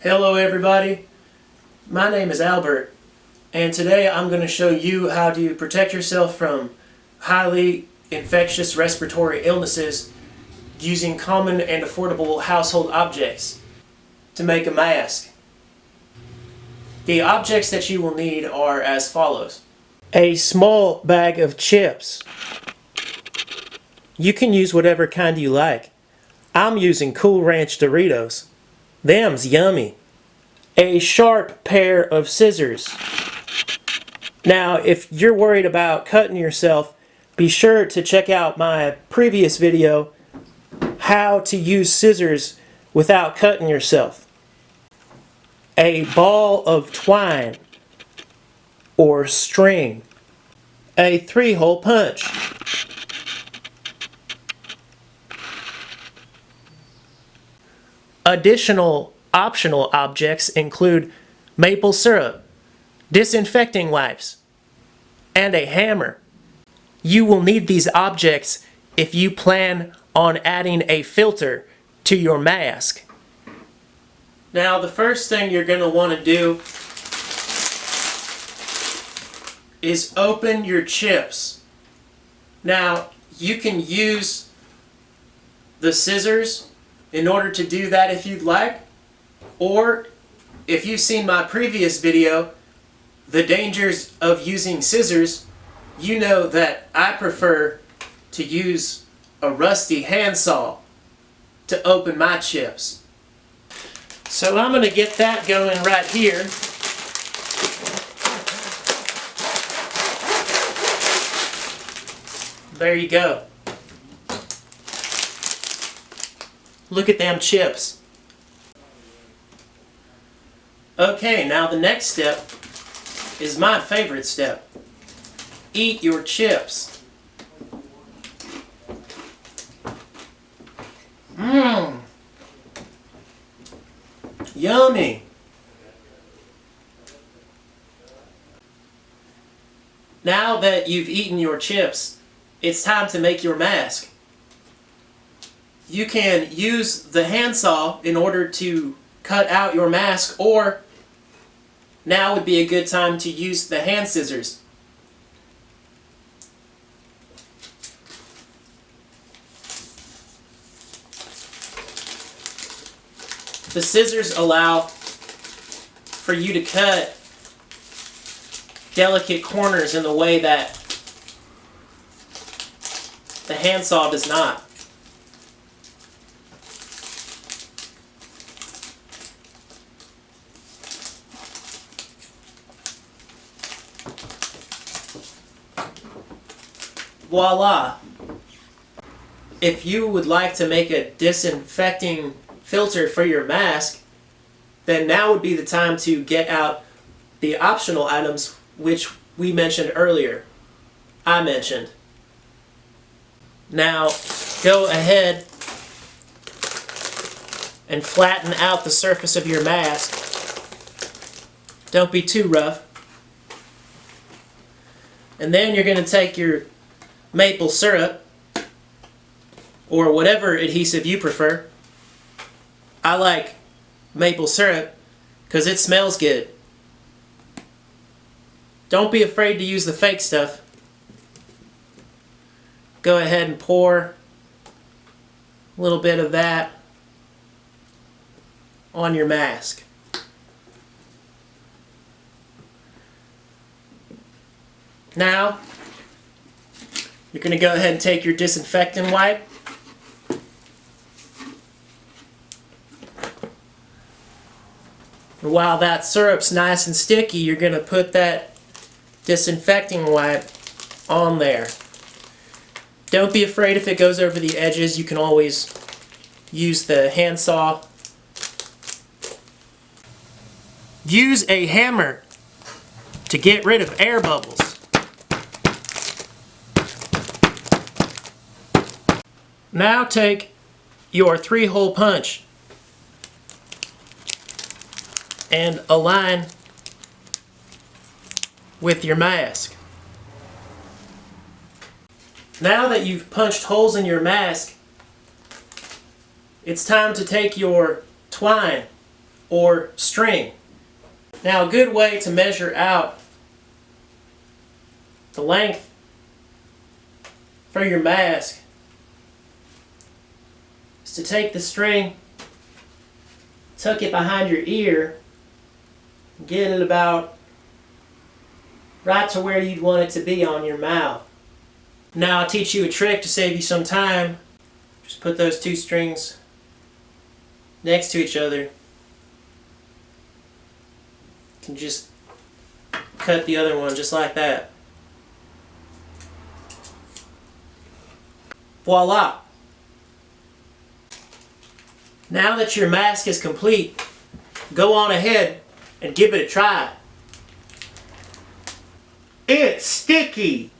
Hello everybody, my name is Albert and today I'm going to show you how to protect yourself from highly infectious respiratory illnesses using common and affordable household objects to make a mask. The objects that you will need are as follows. A small bag of chips. You can use whatever kind you like. I'm using Cool Ranch Doritos. Them's yummy. A sharp pair of scissors. Now, if you're worried about cutting yourself, be sure to check out my previous video, how to use scissors without cutting yourself. A ball of twine or string. A 3-hole punch. Additional optional objects include maple syrup, disinfecting wipes, and a hammer. You will need these objects if you plan on adding a filter to your mask. Now, the first thing you're going to want to do is open your chips. Now, you can use the scissors in order to do that if you'd like, or if you've seen my previous video, the dangers of using scissors, you know that I prefer to use a rusty handsaw to open my chips. So I'm going to get that going right here. There you go. Look at them chips. Okay, now the next step is my favorite step. Eat your chips. Mmm. Yummy. Now that you've eaten your chips, it's time to make your mask. You can use the handsaw in order to cut out your mask, or now would be a good time to use the hand scissors. The scissors allow for you to cut delicate corners in the way that the handsaw does not. Voila! If you would like to make a disinfecting filter for your mask, then now would be the time to get out the optional items which we mentioned earlier. I mentioned. Now go ahead and flatten out the surface of your mask. Don't be too rough. And then you're going to take your maple syrup, or whatever adhesive you prefer. I like maple syrup because it smells good. Don't be afraid to use the fake stuff. Go ahead and pour a little bit of that on your mask. Now, you're going to go ahead and take your disinfectant wipe. And while that syrup's nice and sticky, you're going to put that disinfecting wipe on there. Don't be afraid if it goes over the edges. You can always use the handsaw. Use a hammer to get rid of air bubbles. Now take your 3-hole punch and align with your mask. Now that you've punched holes in your mask, it's time to take your twine or string. Now a good way to measure out the length for your mask is to take the string, tuck it behind your ear, get it about right to where you'd want it to be on your mouth. Now I'll teach you a trick to save you some time. Just put those two strings next to each other. You can just cut the other one just like that. Voila! Now that your mask is complete, go on ahead and give it a try. It's sticky!